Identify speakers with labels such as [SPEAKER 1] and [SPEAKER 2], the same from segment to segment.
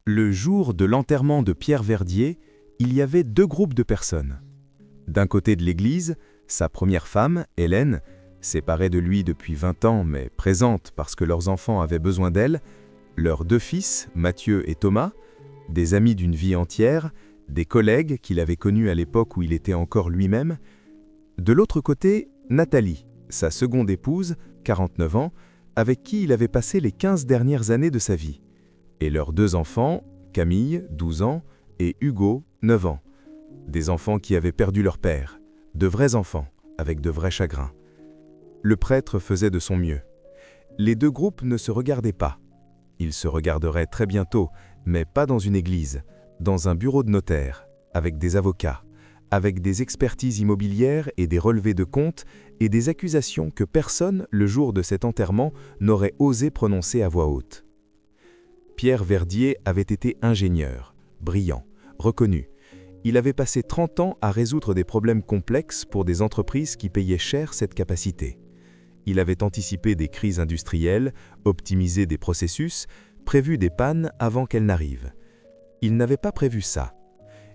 [SPEAKER 1] Le jour de l'enterrement de Pierre Verdier, il y avait deux groupes de personnes. D'un côté de l'église, sa première femme, Hélène, séparée de lui depuis 20 ans mais présente parce que leurs enfants avaient besoin d'elle, leurs deux fils, Mathieu et Thomas, des amis d'une vie entière, des collègues qu'il avait connus à l'époque où il était encore lui-même. De l'autre côté, Nathalie, sa seconde épouse, 49 ans, avec qui il avait passé les 15 dernières années de sa vie. Et leurs deux enfants, Camille, 12 ans, et Hugo, 9 ans. Des enfants qui avaient perdu leur père, de vrais enfants, avec de vrais chagrins. Le prêtre faisait de son mieux. Les deux groupes ne se regardaient pas. Ils se regarderaient très bientôt, mais pas dans une église, dans un bureau de notaire, avec des avocats, avec des expertises immobilières et des relevés de comptes et des accusations que personne, le jour de cet enterrement, n'aurait osé prononcer à voix haute. Pierre Verdier avait été ingénieur, brillant, reconnu. Il avait passé 30 ans à résoudre des problèmes complexes pour des entreprises qui payaient cher cette capacité. Il avait anticipé des crises industrielles, optimisé des processus, prévu des pannes avant qu'elles n'arrivent. Il n'avait pas prévu ça.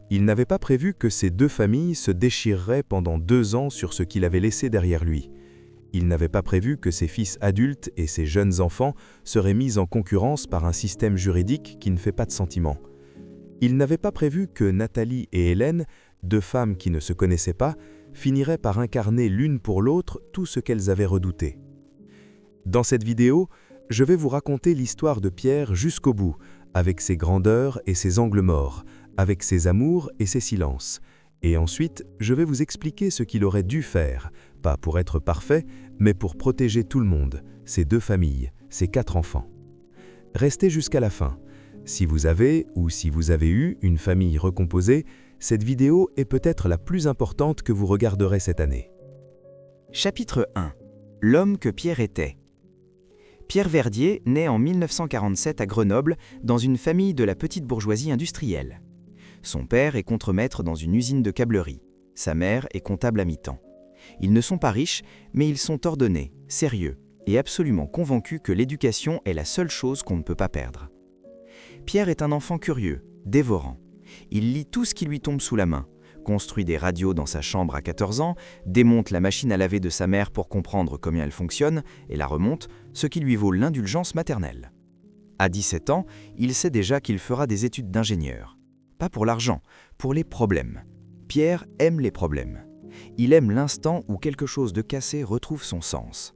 [SPEAKER 1] Il n'avait pas prévu que ces deux familles se déchireraient pendant 2 ans sur ce qu'il avait laissé derrière lui. Il n'avait pas prévu que ses fils adultes et ses jeunes enfants seraient mis en concurrence par un système juridique qui ne fait pas de sentiments. Il n'avait pas prévu que Nathalie et Hélène, deux femmes qui ne se connaissaient pas, finiraient par incarner l'une pour l'autre tout ce qu'elles avaient redouté. Dans cette vidéo, je vais vous raconter l'histoire de Pierre jusqu'au bout, avec ses grandeurs et ses angles morts, avec ses amours et ses silences. Et ensuite, je vais vous expliquer ce qu'il aurait dû faire, pas pour être parfait, mais pour protéger tout le monde, ses 2 familles, ses 4 enfants. Restez jusqu'à la fin. Si vous avez, ou si vous avez eu, une famille recomposée, cette vidéo est peut-être la plus importante que vous regarderez cette année.
[SPEAKER 2] Chapitre 1. L'homme que Pierre était. Pierre Verdier naît en 1947 à Grenoble, dans une famille de la petite bourgeoisie industrielle. Son père est contremaître dans une usine de câblerie. Sa mère est comptable à mi-temps. Ils ne sont pas riches, mais ils sont ordonnés, sérieux et absolument convaincus que l'éducation est la seule chose qu'on ne peut pas perdre. Pierre est un enfant curieux, dévorant. Il lit tout ce qui lui tombe sous la main, construit des radios dans sa chambre à 14 ans, démonte la machine à laver de sa mère pour comprendre combien elle fonctionne et la remonte, ce qui lui vaut l'indulgence maternelle. À 17 ans, il sait déjà qu'il fera des études d'ingénieur. Pas pour l'argent, pour les problèmes. Pierre aime les problèmes. Il aime l'instant où quelque chose de cassé retrouve son sens.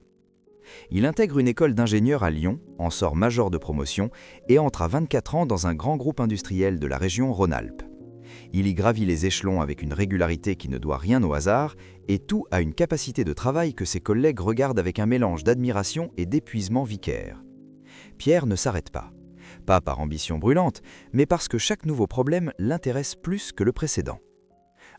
[SPEAKER 2] Il intègre une école d'ingénieur à Lyon, en sort major de promotion et entre à 24 ans dans un grand groupe industriel de la région Rhône-Alpes. Il y gravit les échelons avec une régularité qui ne doit rien au hasard et tout a une capacité de travail que ses collègues regardent avec un mélange d'admiration et d'épuisement vicaire. Pierre ne s'arrête pas. Pas par ambition brûlante, mais parce que chaque nouveau problème l'intéresse plus que le précédent.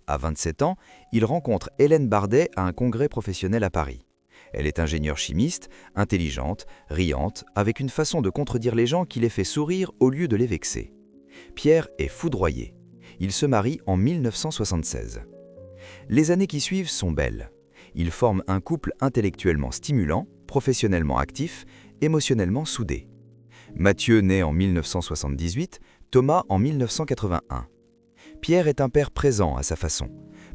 [SPEAKER 2] À 27 ans, il rencontre Hélène Bardet à un congrès professionnel à Paris. Elle est ingénieure chimiste, intelligente, riante, avec une façon de contredire les gens qui les fait sourire au lieu de les vexer. Pierre est foudroyé. Il se marie en 1976. Les années qui suivent sont belles. Ils forment un couple intellectuellement stimulant, professionnellement actif, émotionnellement soudé. Mathieu naît en 1978, Thomas en 1981. Pierre est un père présent à sa façon.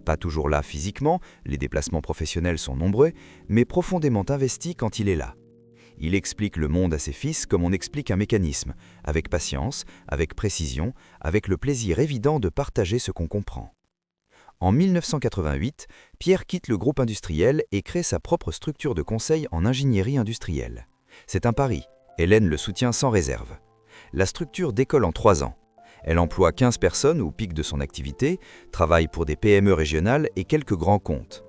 [SPEAKER 2] Pas toujours là physiquement, les déplacements professionnels sont nombreux, mais profondément investi quand il est là. Il explique le monde à ses fils comme on explique un mécanisme, avec patience, avec précision, avec le plaisir évident de partager ce qu'on comprend. En 1988, Pierre quitte le groupe industriel et crée sa propre structure de conseil en ingénierie industrielle. C'est un pari. Hélène le soutient sans réserve. La structure décolle en 3 ans. Elle emploie 15 personnes au pic de son activité, travaille pour des PME régionales et quelques grands comptes.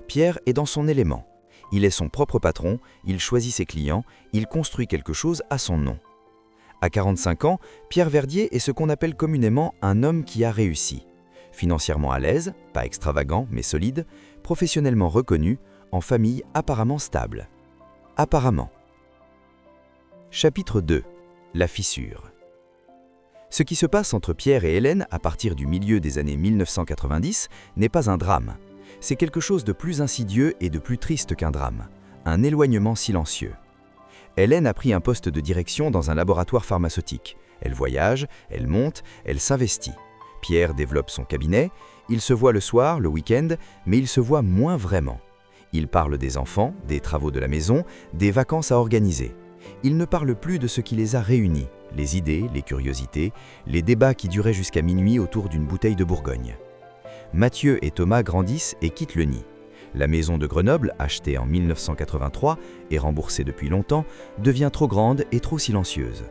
[SPEAKER 2] Pierre est dans son élément. Il est son propre patron, il choisit ses clients, il construit quelque chose à son nom. À 45 ans, Pierre Verdier est ce qu'on appelle communément un homme qui a réussi. Financièrement à l'aise, pas extravagant mais solide, professionnellement reconnu, en famille apparemment stable. Apparemment. Chapitre 2. La fissure. Ce qui se passe entre Pierre et Hélène à partir du milieu des années 1990 n'est pas un drame. C'est quelque chose de plus insidieux et de plus triste qu'un drame, un éloignement silencieux. Hélène a pris un poste de direction dans un laboratoire pharmaceutique. Elle voyage, elle monte, elle s'investit. Pierre développe son cabinet, il se voit le soir, le week-end, mais il se voit moins vraiment. Il parle des enfants, des travaux de la maison, des vacances à organiser. Il ne parle plus de ce qui les a réunis, les idées, les curiosités, les débats qui duraient jusqu'à minuit autour d'une bouteille de Bourgogne. Mathieu et Thomas grandissent et quittent le nid. La maison de Grenoble, achetée en 1983 et remboursée depuis longtemps, devient trop grande et trop silencieuse.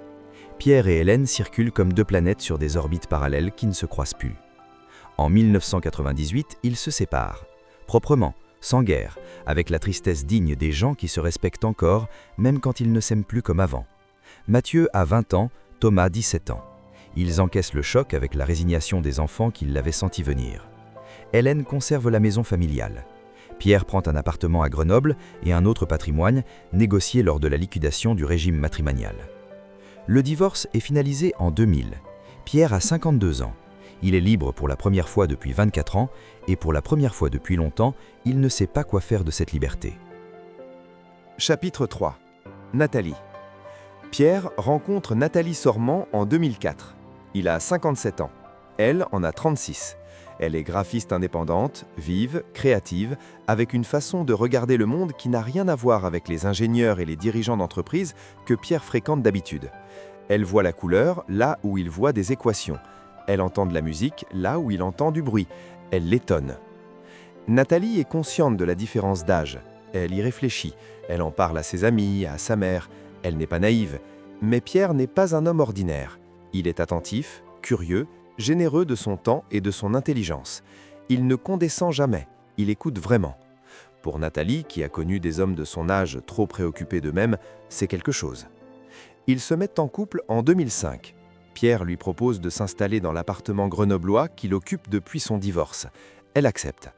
[SPEAKER 2] Pierre et Hélène circulent comme deux planètes sur des orbites parallèles qui ne se croisent plus. En 1998, ils se séparent, proprement, sans guerre, avec la tristesse digne des gens qui se respectent encore, même quand ils ne s'aiment plus comme avant. Mathieu a 20 ans, Thomas 17 ans. Ils encaissent le choc avec la résignation des enfants qui l'avaient senti venir. Hélène conserve la maison familiale. Pierre prend un appartement à Grenoble et un autre patrimoine, négocié lors de la liquidation du régime matrimonial. Le divorce est finalisé en 2000. Pierre a 52 ans. Il est libre pour la première fois depuis 24 ans et pour la première fois depuis longtemps, il ne sait pas quoi faire de cette liberté.
[SPEAKER 3] Chapitre 3. Nathalie. Pierre rencontre Nathalie Sormand en 2004. Il a 57 ans. Elle en a 36. Elle est graphiste indépendante, vive, créative, avec une façon de regarder le monde qui n'a rien à voir avec les ingénieurs et les dirigeants d'entreprise que Pierre fréquente d'habitude. Elle voit la couleur là où il voit des équations. Elle entend de la musique là où il entend du bruit. Elle l'étonne. Nathalie est consciente de la différence d'âge. Elle y réfléchit. Elle en parle à ses amis, à sa mère. Elle n'est pas naïve. Mais Pierre n'est pas un homme ordinaire. Il est attentif, curieux, généreux de son temps et de son intelligence. Il ne condescend jamais. Il écoute vraiment. Pour Nathalie, qui a connu des hommes de son âge trop préoccupés d'eux-mêmes, c'est quelque chose. Ils se mettent en couple en 2005. Pierre lui propose de s'installer dans l'appartement grenoblois qu'il occupe depuis son divorce. Elle accepte.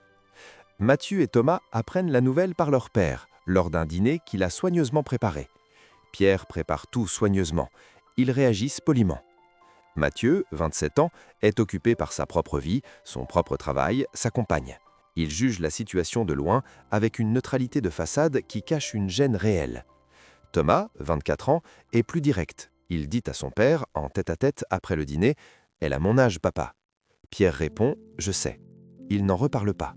[SPEAKER 3] Mathieu et Thomas apprennent la nouvelle par leur père, lors d'un dîner qu'il a soigneusement préparé. Pierre prépare tout soigneusement. Ils réagissent poliment. Mathieu, 27 ans, est occupé par sa propre vie, son propre travail, sa compagne. Il juge la situation de loin avec une neutralité de façade qui cache une gêne réelle. Thomas, 24 ans, est plus direct. Il dit à son père, en tête-à-tête après le dîner, « Elle a mon âge, papa ». Pierre répond, « Je sais ». Il n'en reparle pas.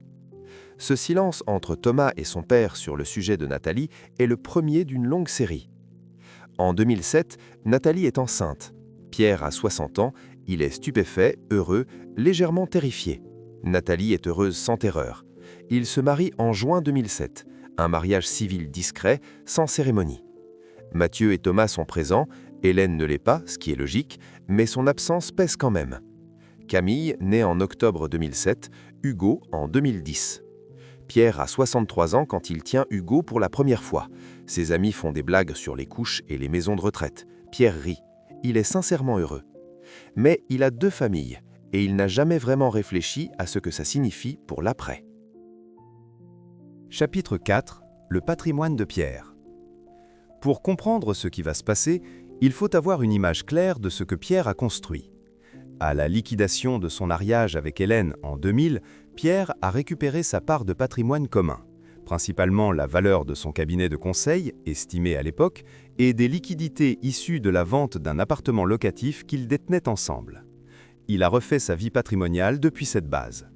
[SPEAKER 3] Ce silence entre Thomas et son père sur le sujet de Nathalie est le premier d'une longue série. En 2007, Nathalie est enceinte. Pierre a 60 ans, il est stupéfait, heureux, légèrement terrifié. Nathalie est heureuse sans terreur. Ils se marient en juin 2007, un mariage civil discret, sans cérémonie. Mathieu et Thomas sont présents, Hélène ne l'est pas, ce qui est logique, mais son absence pèse quand même. Camille, née en octobre 2007, Hugo en 2010. Pierre a 63 ans quand il tient Hugo pour la première fois. Ses amis font des blagues sur les couches et les maisons de retraite. Pierre rit. Il est sincèrement heureux. Mais il a 2 familles, et il n'a jamais vraiment réfléchi à ce que ça signifie pour l'après.
[SPEAKER 1] Chapitre 4. Le patrimoine de Pierre. Pour comprendre ce qui va se passer, il faut avoir une image claire de ce que Pierre a construit. À la liquidation de son mariage avec Hélène en 2000, Pierre a récupéré sa part de patrimoine commun, principalement la valeur de son cabinet de conseil, estimé à l'époque, et des liquidités issues de la vente d'un appartement locatif qu'ils détenaient ensemble. Il a refait sa vie patrimoniale depuis cette base.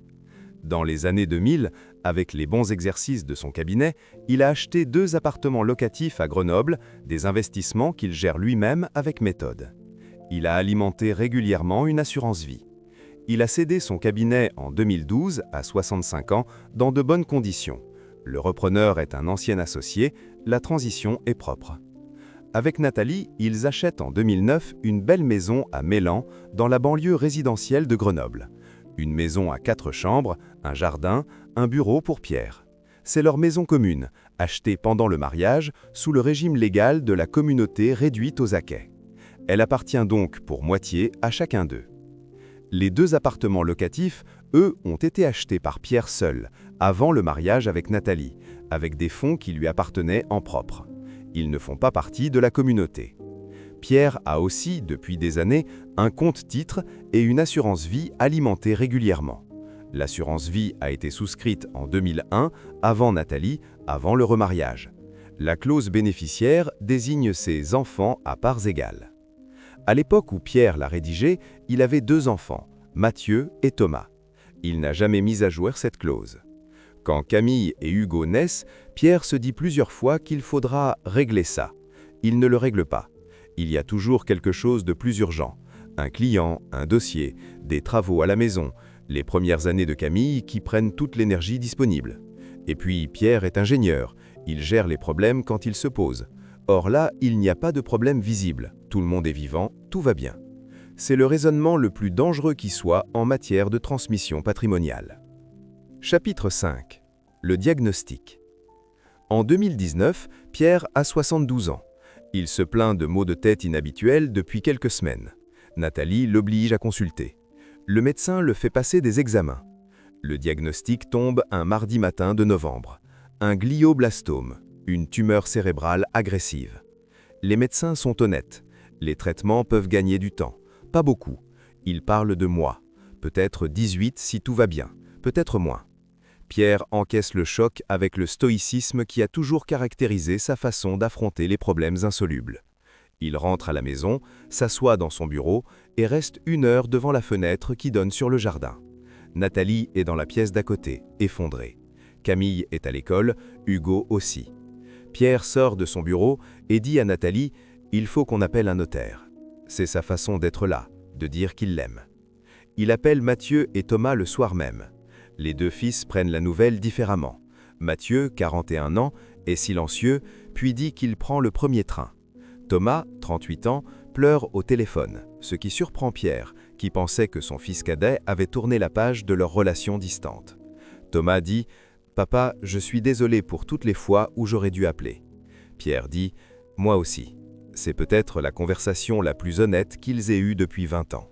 [SPEAKER 1] Dans les années 2000, avec les bons exercices de son cabinet, il a acheté 2 appartements locatifs à Grenoble, des investissements qu'il gère lui-même avec méthode. Il a alimenté régulièrement une assurance vie. Il a cédé son cabinet en 2012 à 65 ans dans de bonnes conditions. Le repreneur est un ancien associé, la transition est propre. Avec Nathalie, ils achètent en 2009 une belle maison à Mélan, dans la banlieue résidentielle de Grenoble. Une maison à 4 chambres, un jardin, un bureau pour Pierre. C'est leur maison commune, achetée pendant le mariage, sous le régime légal de la communauté réduite aux acquêts. Elle appartient donc pour moitié à chacun d'eux. Les 2 appartements locatifs, eux, ont été achetés par Pierre seul, avant le mariage avec Nathalie, avec des fonds qui lui appartenaient en propre. Ils ne font pas partie de la communauté. Pierre a aussi, depuis des années, un compte-titre et une assurance vie alimentée régulièrement. L'assurance vie a été souscrite en 2001, avant Nathalie, avant le remariage. La clause bénéficiaire désigne ses enfants à parts égales.
[SPEAKER 3] À l'époque où Pierre l'a rédigé, il avait 2 enfants, Mathieu et Thomas. Il n'a jamais mis à jour cette clause. Quand Camille et Hugo naissent, Pierre se dit plusieurs fois qu'il faudra régler ça. Il ne le règle pas. Il y a toujours quelque chose de plus urgent. Un client, un dossier, des travaux à la maison, les premières années de Camille qui prennent toute l'énergie disponible. Et puis Pierre est ingénieur, il gère les problèmes quand ils se posent. Or là, il n'y a pas de problème visible, tout le monde est vivant, tout va bien. C'est le raisonnement le plus dangereux qui soit en matière de transmission patrimoniale. Chapitre 5. Le diagnostic. En 2019, Pierre a 72 ans. Il se plaint de maux de tête inhabituels depuis quelques semaines. Nathalie l'oblige à consulter. Le médecin le fait passer des examens. Le diagnostic tombe un mardi matin de novembre. Un glioblastome, une tumeur cérébrale agressive. Les médecins sont honnêtes. Les traitements peuvent gagner du temps. Pas beaucoup. Ils parlent de mois. Peut-être 18 si tout va bien. Peut-être moins. Pierre encaisse le choc avec le stoïcisme qui a toujours caractérisé sa façon d'affronter les problèmes insolubles. Il rentre à la maison, s'assoit dans son bureau et reste 1 heure devant la fenêtre qui donne sur le jardin. Nathalie est dans la pièce d'à côté, effondrée. Camille est à l'école, Hugo aussi. Pierre sort de son bureau et dit à Nathalie « Il faut qu'on appelle un notaire ». C'est sa façon d'être là, de dire qu'il l'aime. Il appelle Mathieu et Thomas le soir même. Les 2 fils prennent la nouvelle différemment. Mathieu, 41 ans, est silencieux, puis dit qu'il prend le premier train. Thomas, 38 ans, pleure au téléphone, ce qui surprend Pierre, qui pensait que son fils cadet avait tourné la page de leur relation distante. Thomas dit « Papa, je suis désolé pour toutes les fois où j'aurais dû appeler ». Pierre dit « Moi aussi ». C'est peut-être la conversation la plus honnête qu'ils aient eue depuis 20 ans.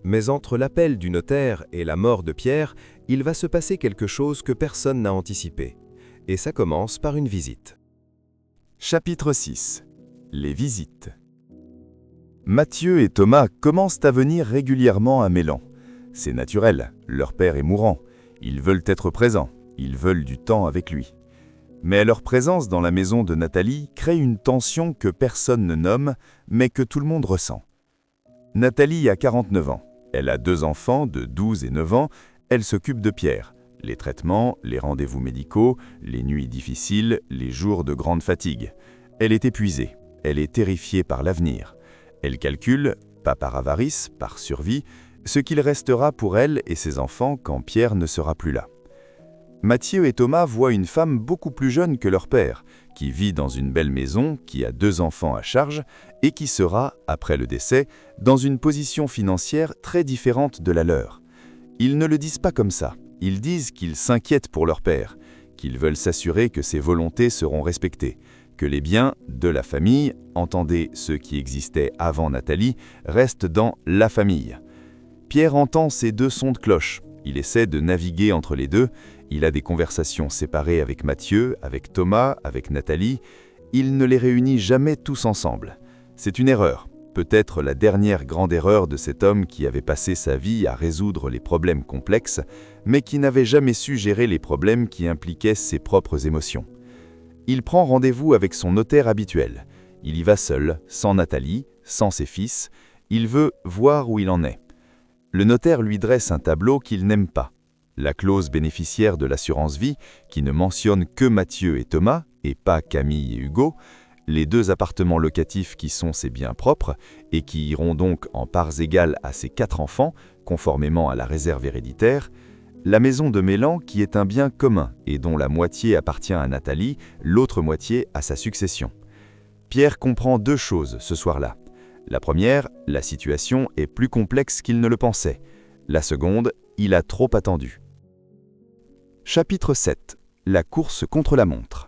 [SPEAKER 3] Mais entre l'appel du notaire et la mort de Pierre, il va se passer quelque chose que personne n'a anticipé. Et ça commence par une visite.
[SPEAKER 1] Chapitre 6. Les visites. Mathieu et Thomas commencent à venir régulièrement à Mélan. C'est naturel, leur père est mourant. Ils veulent être présents, ils veulent du temps avec lui. Mais leur présence dans la maison de Nathalie crée une tension que personne ne nomme, mais que tout le monde ressent. Nathalie a 49 ans. Elle a 2 enfants de 12 et 9 ans. Elle s'occupe de Pierre. Les traitements, les rendez-vous médicaux, les nuits difficiles, les jours de grande fatigue. Elle est épuisée. Elle est terrifiée par l'avenir. Elle calcule, pas par avarice, par survie, ce qu'il restera pour elle et ses enfants quand Pierre ne sera plus là. Mathieu et Thomas voient une femme beaucoup plus jeune que leur père, qui vit dans une belle maison, qui a 2 enfants à charge et qui sera, après le décès, dans une position financière très différente de la leur. Ils ne le disent pas comme ça, ils disent qu'ils s'inquiètent pour leur père, qu'ils veulent s'assurer que ses volontés seront respectées, que les biens de la famille, entendez ceux qui existaient avant Nathalie, restent dans la famille. Pierre entend ces 2 sons de cloche. Il essaie de naviguer entre les deux, il a des conversations séparées avec Mathieu, avec Thomas, avec Nathalie. Il ne les réunit jamais tous ensemble. C'est une erreur, peut-être la dernière grande erreur de cet homme qui avait passé sa vie à résoudre les problèmes complexes, mais qui n'avait jamais su gérer les problèmes qui impliquaient ses propres émotions. Il prend rendez-vous avec son notaire habituel. Il y va seul, sans Nathalie, sans ses fils. Il veut voir où il en est. Le notaire lui dresse un tableau qu'il n'aime pas. La clause bénéficiaire de l'assurance vie, qui ne mentionne que Mathieu et Thomas, et pas Camille et Hugo, les 2 appartements locatifs qui sont ses biens propres, et qui iront donc en parts égales à ses 4 enfants, conformément à la réserve héréditaire, la maison de Mélan qui est un bien commun, et dont la moitié appartient à Nathalie, l'autre moitié à sa succession. Pierre comprend 2 choses ce soir-là. La première, la situation est plus complexe qu'il ne le pensait. La seconde, il a trop attendu. Chapitre 7. La course contre la montre.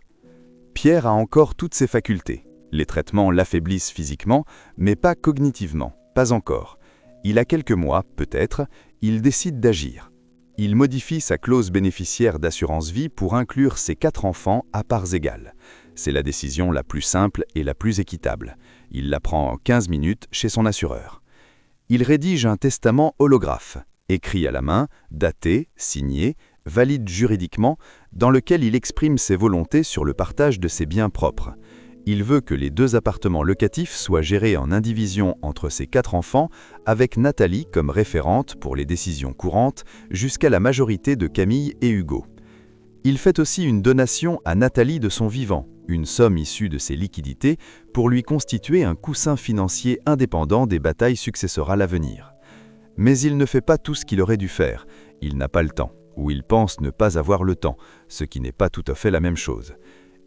[SPEAKER 1] Pierre a encore toutes ses facultés. Les traitements l'affaiblissent physiquement, mais pas cognitivement, pas encore. Il a quelques mois, peut-être, il décide d'agir. Il modifie sa clause bénéficiaire d'assurance vie pour inclure ses 4 enfants à parts égales. C'est la décision la plus simple et la plus équitable. Il la prend en 15 minutes chez son assureur. Il rédige un testament holographe, écrit à la main, daté, signé, valide juridiquement, dans lequel il exprime ses volontés sur le partage de ses biens propres.
[SPEAKER 4] Il veut que les 2 appartements locatifs soient gérés en indivision entre ses 4 enfants, avec Nathalie comme référente pour les décisions courantes, jusqu'à la majorité de Camille et Hugo. Il fait aussi une donation à Nathalie de son vivant, une somme issue de ses liquidités, pour lui constituer un coussin financier indépendant des batailles successorales à venir. Mais il ne fait pas tout ce qu'il aurait dû faire. Il n'a pas le temps, ou il pense ne pas avoir le temps, ce qui n'est pas tout à fait la même chose.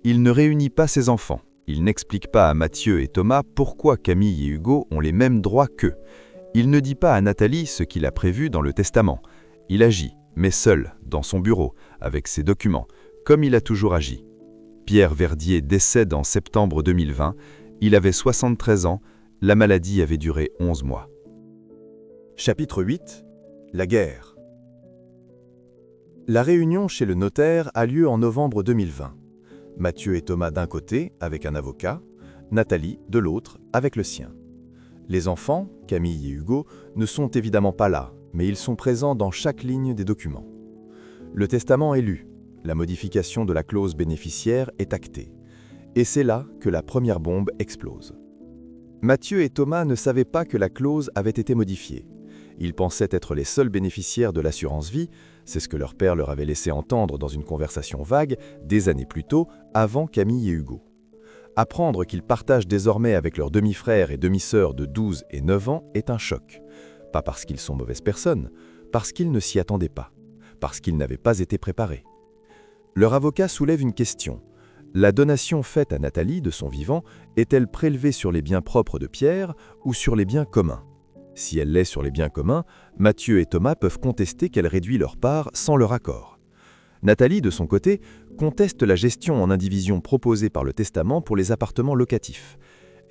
[SPEAKER 4] Il ne réunit pas ses enfants. Il n'explique pas à Mathieu et Thomas pourquoi Camille et Hugo ont les mêmes droits qu'eux. Il ne dit pas à Nathalie ce qu'il a prévu dans le testament. Il agit, mais seul, dans son bureau, avec ses documents, comme il a toujours agi. Pierre Verdier décède en septembre 2020. Il avait 73 ans. La maladie avait duré 11 mois.
[SPEAKER 3] Chapitre 8. La guerre. La réunion chez le notaire a lieu en novembre 2020. Mathieu et Thomas d'un côté, avec un avocat, Nathalie de l'autre, avec le sien. Les enfants, Camille et Hugo, ne sont évidemment pas là, mais ils sont présents dans chaque ligne des documents. Le testament est lu, la modification de la clause bénéficiaire est actée, et c'est là que la première bombe explose. Mathieu et Thomas ne savaient pas que la clause avait été modifiée. Ils pensaient être les seuls bénéficiaires de l'assurance vie, c'est ce que leur père leur avait laissé entendre dans une conversation vague des années plus tôt, avant Camille et Hugo. Apprendre qu'ils partagent désormais avec leurs demi-frères et demi-sœurs de 12 et 9 ans est un choc. Pas parce qu'ils sont mauvaises personnes, parce qu'ils ne s'y attendaient pas, parce qu'ils n'avaient pas été préparés. Leur avocat soulève une question. La donation faite à Nathalie de son vivant est-elle prélevée sur les biens propres de Pierre ou sur les biens communs ? Si elle l'est sur les biens communs, Mathieu et Thomas peuvent contester qu'elle réduit leur part sans leur accord. Nathalie, de son côté, conteste la gestion en indivision proposée par le testament pour les appartements locatifs.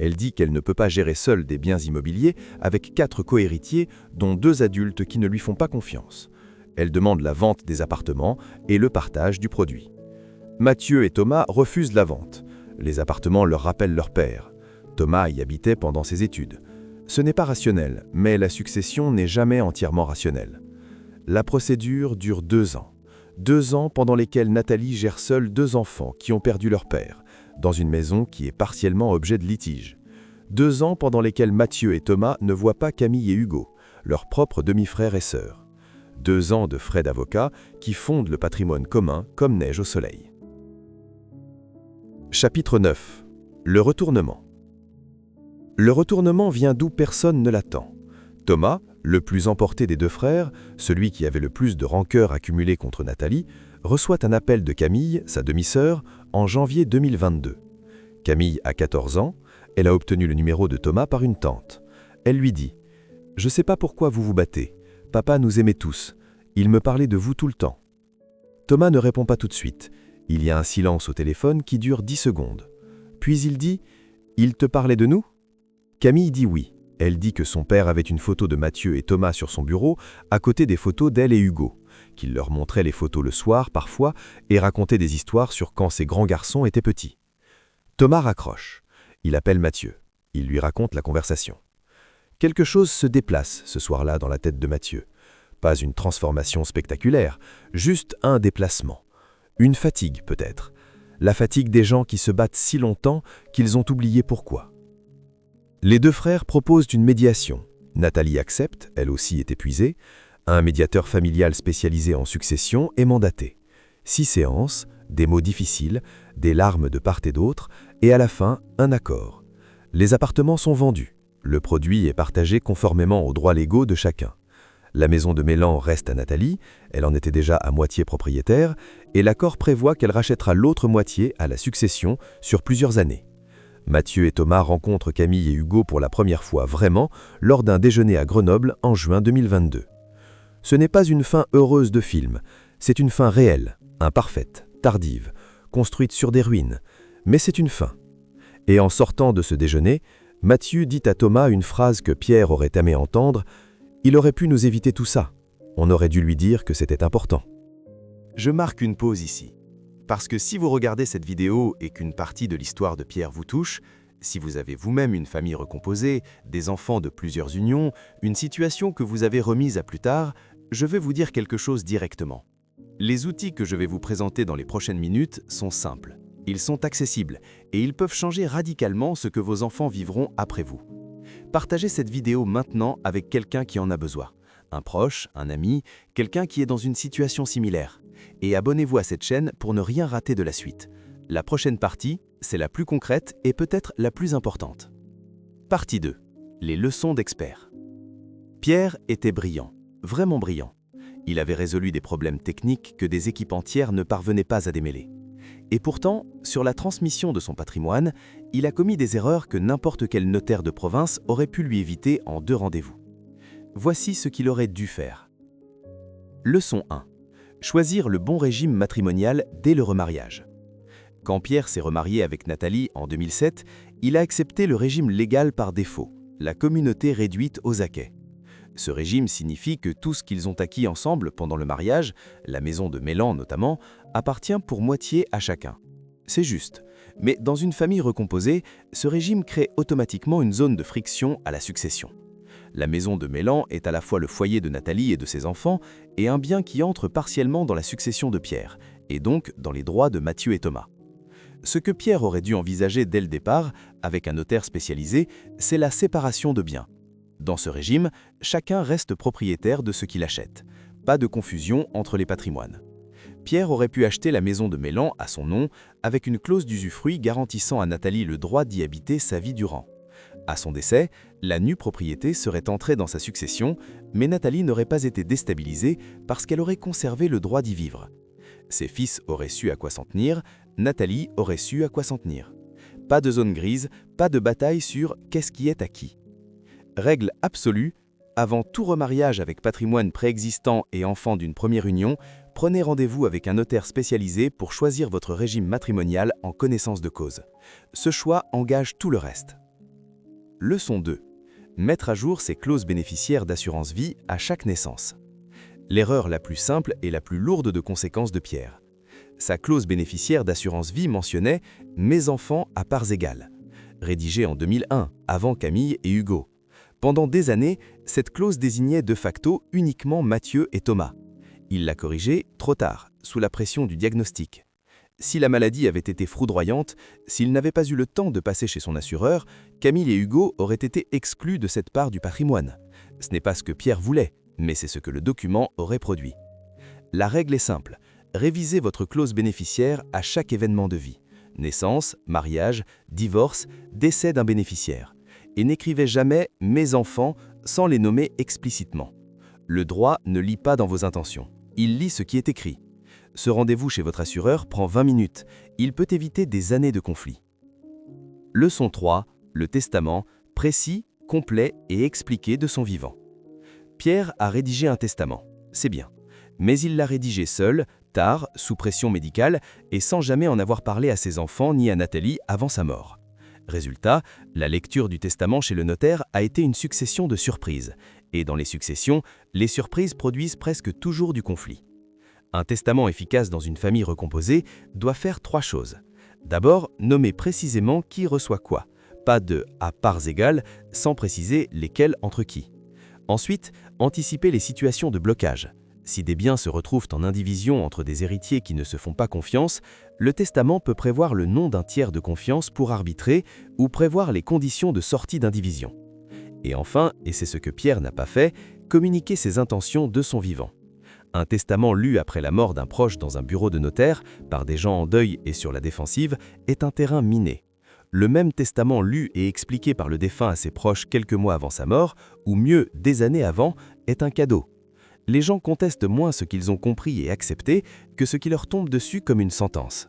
[SPEAKER 3] Elle dit qu'elle ne peut pas gérer seule des biens immobiliers avec 4 cohéritiers, dont 2 adultes qui ne lui font pas confiance. Elle demande la vente des appartements et le partage du produit. Mathieu et Thomas refusent la vente. Les appartements leur rappellent leur père. Thomas y habitait pendant ses études. Ce n'est pas rationnel, mais la succession n'est jamais entièrement rationnelle. La procédure dure 2 ans. 2 ans pendant lesquels Nathalie gère seule 2 enfants qui ont perdu leur père, dans une maison qui est partiellement objet de litige. 2 ans pendant lesquels Mathieu et Thomas ne voient pas Camille et Hugo, leurs propres demi-frères et sœurs. 2 ans de frais d'avocat qui fondent le patrimoine commun comme neige au soleil. Chapitre 9. Le retournement. Le retournement vient d'où personne ne l'attend. Thomas, le plus emporté des 2 frères, celui qui avait le plus de rancœur accumulée contre Nathalie, reçoit un appel de Camille, sa demi-sœur, en janvier 2022. Camille a 14 ans, elle a obtenu le numéro de Thomas par une tante. Elle lui dit « Je ne sais pas pourquoi vous vous battez. Papa nous aimait tous. Il me parlait de vous tout le temps. » Thomas ne répond pas tout de suite. Il y a un silence au téléphone qui dure 10 secondes. Puis il dit « Il te parlait de nous ?» Camille dit oui. Elle dit que son père avait une photo de Mathieu et Thomas sur son bureau, à côté des photos d'elle et Hugo, qu'il leur montrait les photos le soir parfois et racontait des histoires sur quand ces grands garçons étaient petits. Thomas raccroche. Il appelle Mathieu. Il lui raconte la conversation. Quelque chose se déplace ce soir-là dans la tête de Mathieu. Pas une transformation spectaculaire, juste un déplacement. Une fatigue peut-être. La fatigue des gens qui se battent si longtemps qu'ils ont oublié pourquoi. Les 2 frères proposent une médiation. Nathalie accepte, elle aussi est épuisée. Un médiateur familial spécialisé en succession est mandaté. 6 séances, des mots difficiles, des larmes de part et d'autre, et à la fin, un accord. Les appartements sont vendus. Le produit est partagé conformément aux droits légaux de chacun. La maison de Mélan reste à Nathalie, elle en était déjà à moitié propriétaire, et l'accord prévoit qu'elle rachètera l'autre moitié à la succession sur plusieurs années. Mathieu et Thomas rencontrent Camille et Hugo pour la première fois vraiment lors d'un déjeuner à Grenoble en juin 2022. Ce n'est pas une fin heureuse de film, c'est une fin réelle, imparfaite, tardive, construite sur des ruines, mais c'est une fin. Et en sortant de ce déjeuner, Mathieu dit à Thomas une phrase que Pierre aurait aimé entendre « Il aurait pu nous éviter tout ça, on aurait dû lui dire que c'était important ». Je marque une pause ici. Parce que si vous regardez cette vidéo et qu'une partie de l'histoire de Pierre vous touche, si vous avez vous-même une famille recomposée, des enfants de plusieurs unions, une situation que vous avez remise à plus tard, je vais vous dire quelque chose directement. Les outils que je vais vous présenter dans les prochaines minutes sont simples.
[SPEAKER 1] Ils sont accessibles et ils peuvent changer radicalement ce que vos enfants vivront après vous. Partagez cette vidéo maintenant avec quelqu'un qui en a besoin. Un proche, un ami, quelqu'un qui est dans une situation similaire. Et abonnez-vous à cette chaîne pour ne rien rater de la suite. La prochaine partie, c'est la plus concrète et peut-être la plus importante. Partie 2. Les leçons d'experts. Pierre était brillant, vraiment brillant. Il avait résolu des problèmes techniques que des équipes entières ne parvenaient pas à démêler. Et pourtant, sur la transmission de son patrimoine, il a commis des erreurs que n'importe quel notaire de province aurait pu lui éviter en 2 rendez-vous. Voici ce qu'il aurait dû faire. Leçon 1. Choisir le bon régime matrimonial dès le remariage. Quand Pierre s'est remarié avec Nathalie en 2007, il a accepté le régime légal par défaut, la communauté réduite aux acquêts. Ce régime signifie que tout ce qu'ils ont acquis ensemble pendant le mariage, la maison de Mélan notamment, appartient pour moitié à chacun. C'est juste. Mais dans une famille recomposée, ce régime crée automatiquement une zone de friction à la succession. La maison de Mélan est à la fois le foyer de Nathalie et de ses enfants et un bien qui entre partiellement dans la succession de Pierre, et donc dans les droits de Mathieu et Thomas. Ce que Pierre aurait dû envisager dès le départ, avec un notaire spécialisé, c'est la séparation de biens. Dans ce régime, chacun reste propriétaire de ce qu'il achète. Pas de confusion entre les patrimoines. Pierre aurait pu acheter la maison de Mélan à son nom, avec une clause d'usufruit garantissant à Nathalie le droit d'y habiter sa vie durant. À son décès, la nue propriété serait entrée dans sa succession, mais Nathalie n'aurait pas été déstabilisée parce qu'elle aurait conservé le droit d'y vivre. Ses fils auraient su à quoi s'en tenir, Nathalie aurait su à quoi s'en tenir. Pas de zone grise, pas de bataille sur qu'est-ce qui est à qui. Règle absolue, avant tout remariage avec patrimoine préexistant et enfant d'une première union, prenez rendez-vous avec un notaire spécialisé pour choisir votre régime matrimonial en connaissance de cause. Ce choix engage tout le reste. Leçon 2. Mettre à jour ses clauses bénéficiaires d'assurance vie à chaque naissance. L'erreur la plus simple et la plus lourde de conséquences de Pierre. Sa clause bénéficiaire d'assurance vie mentionnait « Mes enfants à parts égales », rédigée en 2001, avant Camille et Hugo. Pendant des années, cette clause désignait de facto uniquement Mathieu et Thomas. Il l'a corrigée trop tard, sous la pression du diagnostic. Si la maladie avait été foudroyante, s'il n'avait pas eu le temps de passer chez son assureur, Camille et Hugo auraient été exclus de cette part du patrimoine. Ce n'est pas ce que Pierre voulait, mais c'est ce que le document aurait produit. La règle est simple, révisez votre clause bénéficiaire à chaque événement de vie. Naissance, mariage, divorce, décès d'un bénéficiaire. Et n'écrivez jamais « mes enfants » sans les nommer explicitement. Le droit ne lit pas dans vos intentions, il lit ce qui est écrit. Ce rendez-vous chez votre assureur prend 20 minutes, il peut éviter des années de conflits. Leçon 3, le testament, précis, complet et expliqué de son vivant. Pierre a rédigé un testament, c'est bien, mais il l'a rédigé seul, tard, sous pression médicale et sans jamais en avoir parlé à ses enfants ni à Nathalie avant sa mort. Résultat, la lecture du testament chez le notaire a été une succession de surprises. Et dans les successions, les surprises produisent presque toujours du conflit. Un testament efficace dans une famille recomposée doit faire 3 choses. D'abord, nommer précisément qui reçoit quoi. Pas de « à parts égales » sans préciser lesquels entre qui. Ensuite, anticiper les situations de blocage. Si des biens se retrouvent en indivision entre des héritiers qui ne se font pas confiance, le testament peut prévoir le nom d'un tiers de confiance pour arbitrer ou prévoir les conditions de sortie d'indivision. Et enfin, et c'est ce que Pierre n'a pas fait, communiquer ses intentions de son vivant. Un testament lu après la mort d'un proche dans un bureau de notaire, par des gens en deuil et sur la défensive, est un terrain miné. Le même testament lu et expliqué par le défunt à ses proches quelques mois avant sa mort, ou mieux, des années avant, est un cadeau. Les gens contestent moins ce qu'ils ont compris et accepté que ce qui leur tombe dessus comme une sentence.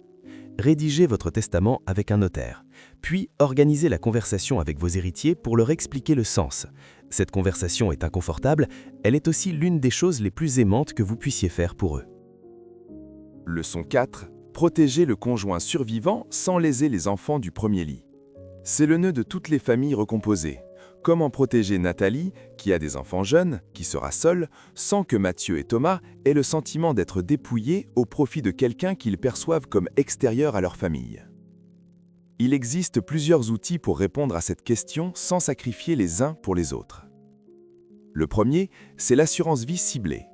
[SPEAKER 1] Rédigez votre testament avec un notaire, puis organisez la conversation avec vos héritiers pour leur expliquer le sens. Cette conversation est inconfortable, elle est aussi l'une des choses les plus aimantes que vous puissiez faire pour eux.
[SPEAKER 3] Leçon 4. Protéger le conjoint survivant sans léser les enfants du premier lit. C'est le nœud de toutes les familles recomposées. Comment protéger Nathalie, qui a des enfants jeunes, qui sera seule, sans que Mathieu et Thomas aient le sentiment d'être dépouillés au profit de quelqu'un qu'ils perçoivent comme extérieur à leur famille? Il existe plusieurs outils pour répondre à cette question sans sacrifier les uns pour les autres. Le premier, c'est l'assurance vie ciblée.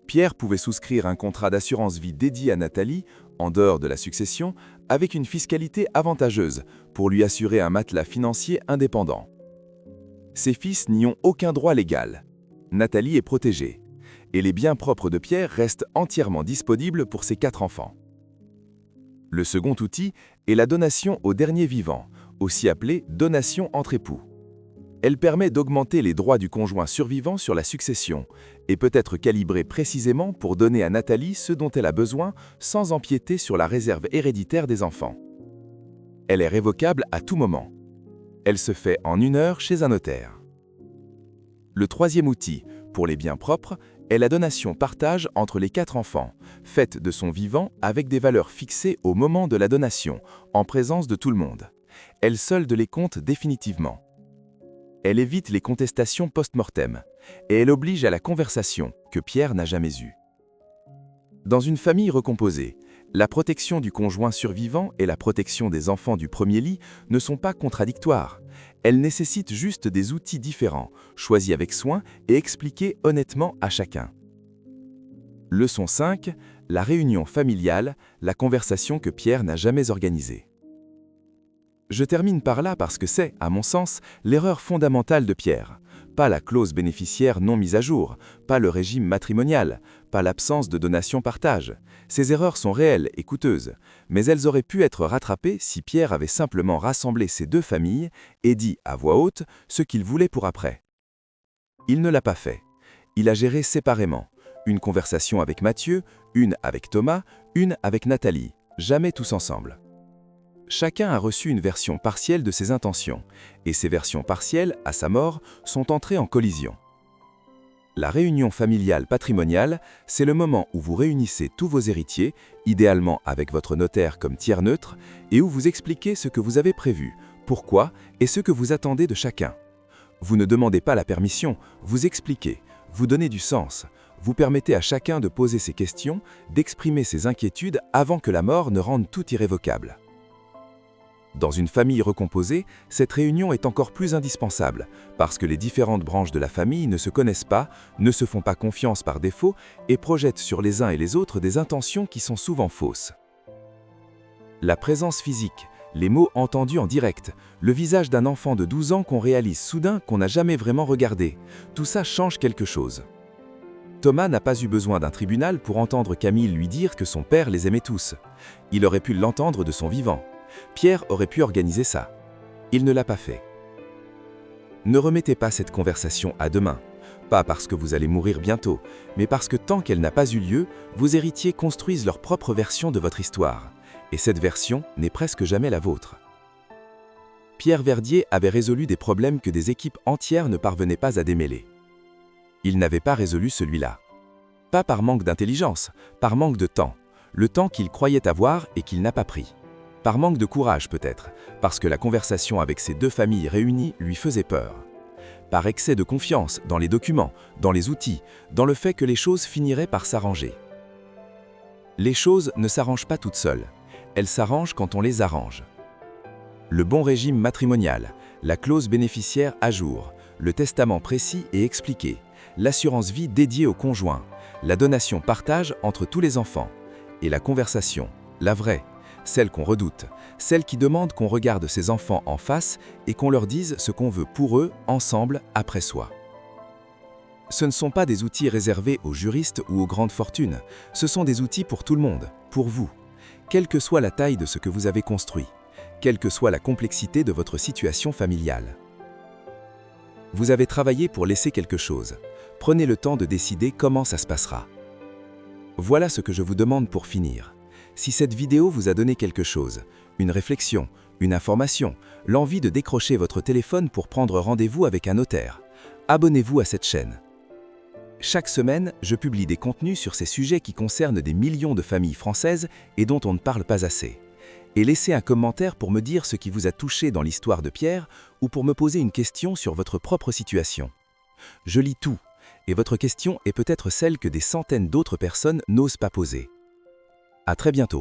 [SPEAKER 3] Pierre pouvait souscrire un contrat d'assurance vie dédié à Nathalie en dehors de la succession, avec une fiscalité avantageuse pour lui assurer un matelas financier indépendant. Ses fils n'y ont aucun droit légal. Nathalie est protégée, et les biens propres de Pierre restent entièrement disponibles pour ses 4 enfants. Le second outil est la donation au dernier vivant, aussi appelée donation entre époux. Elle permet d'augmenter les droits du conjoint survivant sur la succession et peut être calibrée précisément pour donner à Nathalie ce dont elle a besoin sans empiéter sur la réserve héréditaire des enfants. Elle est révocable à tout moment. Elle se fait en 1 heure chez un notaire. Le troisième outil, pour les biens propres, est la donation-partage entre les 4 enfants, faite de son vivant avec des valeurs fixées au moment de la donation, en présence de tout le monde. Elle solde les comptes définitivement. Elle évite les contestations post-mortem, et elle oblige à la conversation que Pierre n'a jamais eue. Dans une famille recomposée, la protection du conjoint survivant et la protection des enfants du premier lit ne sont pas contradictoires. Elles nécessitent juste des outils différents, choisis avec soin et expliqués honnêtement à chacun. Leçon 5. La réunion familiale, la conversation que Pierre n'a jamais organisée. Je termine par là parce que c'est, à mon sens, l'erreur fondamentale de Pierre. Pas la clause bénéficiaire non mise à jour, pas le régime matrimonial, pas l'absence de donation-partage. Ces erreurs sont réelles et coûteuses, mais elles auraient pu être rattrapées si Pierre avait simplement rassemblé ces 2 familles et dit à voix haute ce qu'il voulait pour après. Il ne l'a pas fait. Il a géré séparément. Une conversation avec Mathieu, une avec Thomas, une avec Nathalie, jamais tous ensemble. Chacun a reçu une version partielle de ses intentions, et ces versions partielles, à sa mort, sont entrées en collision. La réunion familiale patrimoniale, c'est le moment où vous réunissez tous vos héritiers, idéalement avec votre notaire comme tiers neutre, et où vous expliquez ce que vous avez prévu, pourquoi et ce que vous attendez de chacun. Vous ne demandez pas la permission, vous expliquez, vous donnez du sens, vous permettez à chacun de poser ses questions, d'exprimer ses inquiétudes avant que la mort ne rende tout irrévocable. Dans une famille recomposée, cette réunion est encore plus indispensable, parce que les différentes branches de la famille ne se connaissent pas, ne se font pas confiance par défaut et projettent sur les uns et les autres des intentions qui sont souvent fausses. La présence physique, les mots entendus en direct, le visage d'un enfant de 12 ans qu'on réalise soudain qu'on n'a jamais vraiment regardé, tout ça change quelque chose. Thomas n'a pas eu besoin d'un tribunal pour entendre Camille lui dire que son père les aimait tous. Il aurait pu l'entendre de son vivant. Pierre aurait pu organiser ça. Il ne l'a pas fait. Ne remettez pas cette conversation à demain, pas parce que vous allez mourir bientôt, mais parce que tant qu'elle n'a pas eu lieu, vos héritiers construisent leur propre version de votre histoire, et cette version n'est presque jamais la vôtre. Pierre Verdier avait résolu des problèmes que des équipes entières ne parvenaient pas à démêler. Il n'avait pas résolu celui-là. Pas par manque d'intelligence, par manque de temps, le temps qu'il croyait avoir et qu'il n'a pas pris. Par manque de courage peut-être, parce que la conversation avec ces 2 familles réunies lui faisait peur. Par excès de confiance dans les documents, dans les outils, dans le fait que les choses finiraient par s'arranger. Les choses ne s'arrangent pas toutes seules, elles s'arrangent quand on les arrange. Le bon régime matrimonial, la clause bénéficiaire à jour, le testament précis et expliqué, l'assurance vie dédiée au conjoint, la donation-partage entre tous les enfants, et la conversation, la vraie, celle qu'on redoute, celle qui demande qu'on regarde ses enfants en face et qu'on leur dise ce qu'on veut pour eux, ensemble, après soi. Ce ne sont pas des outils réservés aux juristes ou aux grandes fortunes, ce sont des outils pour tout le monde, pour vous, quelle que soit la taille de ce que vous avez construit, quelle que soit la complexité de votre situation familiale. Vous avez travaillé pour laisser quelque chose, prenez le temps de décider comment ça se passera. Voilà ce que je vous demande pour finir. Si cette vidéo vous a donné quelque chose, une réflexion, une information, l'envie de décrocher votre téléphone pour prendre rendez-vous avec un notaire, abonnez-vous à cette chaîne. Chaque semaine, je publie des contenus sur ces sujets qui concernent des millions de familles françaises et dont on ne parle pas assez. Et laissez un commentaire pour me dire ce qui vous a touché dans l'histoire de Pierre ou pour me poser une question sur votre propre situation. Je lis tout, et votre question est peut-être celle que des centaines d'autres personnes n'osent pas poser. À très bientôt.